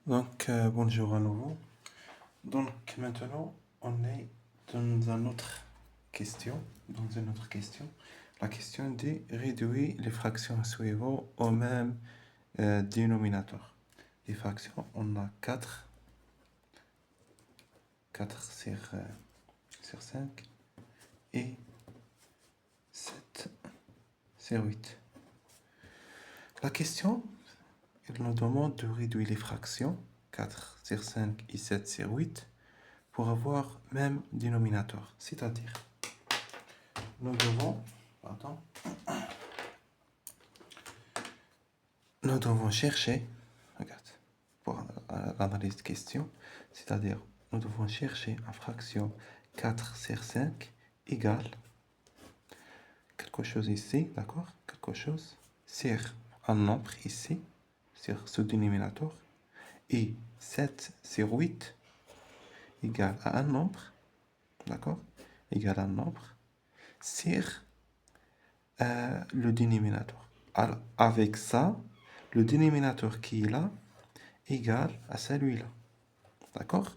Bonjour à nouveau. Donc, maintenant, on est dans une autre question. La question de réduire les fractions suivantes au même dénominateur. Les fractions, on a 4 sur 5 et 7 sur 8. La question, elle nous demande de réduire les fractions 4 sur 5 et 7 sur 8 pour avoir même dénominateur. C'est-à-dire, nous devons chercher, regarde, pour l'analyse de question, c'est-à-dire, nous devons chercher une fraction 4 sur 5 égale quelque chose ici, d'accord? Quelque chose sur un nombre ici, sur ce dénominateur, et 7 sur 8 égale à un nombre, d'accord? Égale à un nombre sur le dénominateur. Alors, avec ça, le dénominateur qui est là égale à celui-là. D'accord?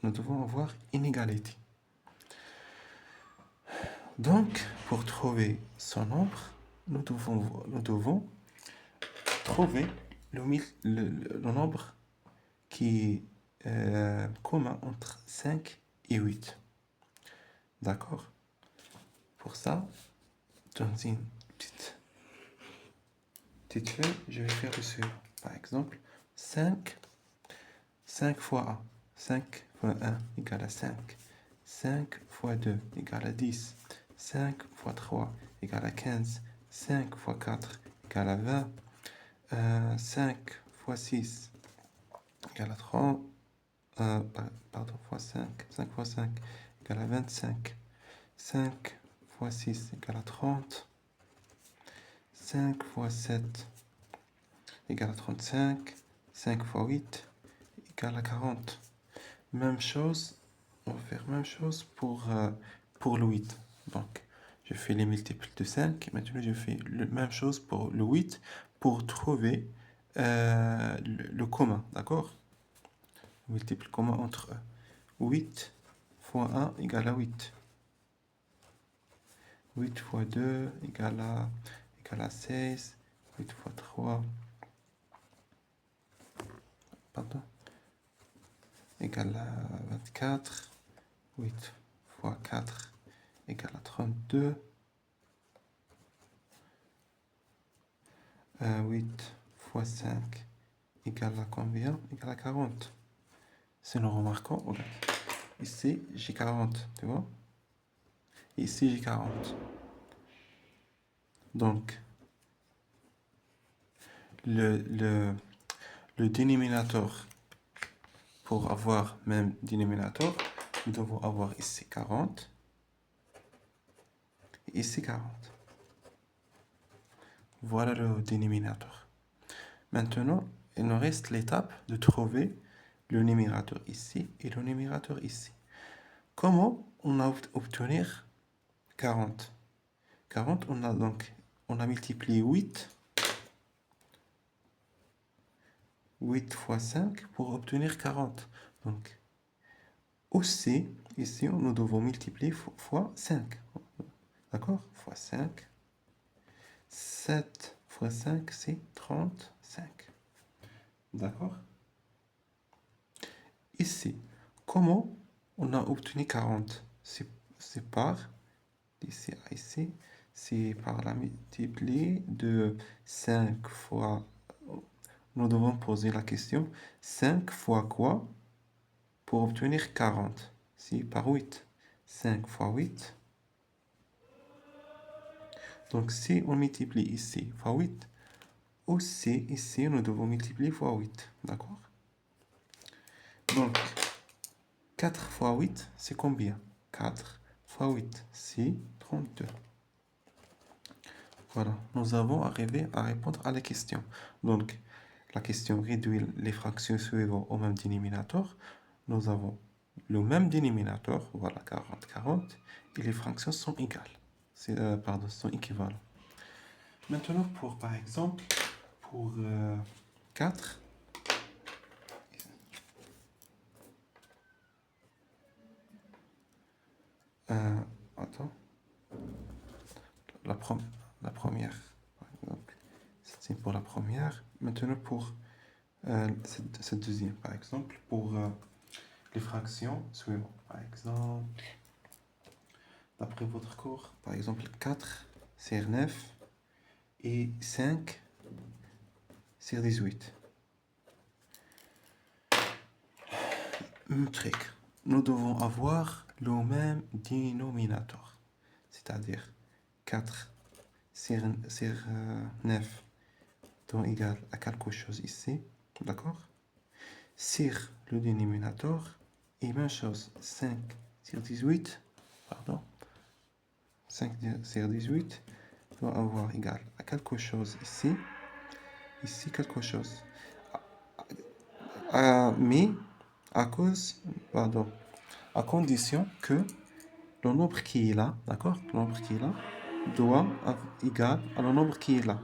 Nous devons avoir une égalité. Donc, pour trouver ce nombre, nous devons trouver le nombre qui est commun entre 5 et 8. D'accord? Pour ça, dans une petite feuille, je vais faire le suivant. Par exemple, 5 fois 1. 5 fois 1 égale à 5. 5 fois 2 égale à 10. 5 fois 3 égale à 15. 5 fois 4 égale à 20. 5 fois 6 égale à 30. Pardon, fois 5. 5 fois 5 égale à 25. 5 fois 6 égale à 30. 5 fois 7 égale à 35. 5 fois 8 égale à 40. Même chose, on va faire même chose pour le 8. Donc, je fais les multiples de 5. Maintenant, je fais la même chose pour le 8 pour trouver le commun, d'accord? Le multiple commun entre eux. 8 fois 1 égale à 8. 8 fois 2 égale à 16. 8 fois 3 égale à 24. 8 fois 4 égale à 32. 8 fois 5 égale à combien? Égale à 40. Si nous remarquons, regarde. Ici, j'ai 40, tu vois? Ici, j'ai 40. Donc, le dénominateur, pour avoir même dénominateur, nous devons avoir ici 40 et ici 40. Voilà le dénominateur. Maintenant, il nous reste l'étape de trouver le numérateur ici et le numérateur ici. Comment on va obtenir 40? 40, on a multiplié 8 fois 5 pour obtenir 40. Donc, aussi, ici, nous devons multiplier fois 5. D'accord? Fois 5. 7 fois 5, c'est 35. D'accord? Ici, comment on a obtenu 40? C'est par, d'ici à ici, c'est par la multiplier de 5 fois... Nous devons poser la question, 5 fois quoi pour obtenir 40? C'est par 8. 5 fois 8. Donc, si on multiplie ici fois 8, aussi ici, nous devons multiplier fois 8. D'accord? Donc, 4 fois 8, c'est combien? 4 fois 8, c'est 32. Voilà, nous avons arrivé à répondre à la question. Donc, la question réduit les fractions suivantes au même dénominateur. Nous avons le même dénominateur, voilà, 40, 40, et les fractions sont égales. Sont équivalentes. Maintenant, par exemple, pour 4. Attends. La première. Donc, c'est pour la première. Maintenant, pour cette deuxième, par exemple, pour les fractions suivantes. Par exemple, d'après votre cours, par exemple, 4 sur 9 et 5 sur 18. Même truc. Nous devons avoir le même dénominateur. C'est-à-dire 4 sur 9 donc égal à quelque chose ici. D'accord? Sur le dénominateur, et même chose, 5 sur 18, pardon, 5 sur 18 doit avoir égal à quelque chose ici, ici quelque chose. Mais à cause, pardon, à condition que le nombre qui est là, d'accord, le nombre qui est là, doit être égal à le nombre qui est là.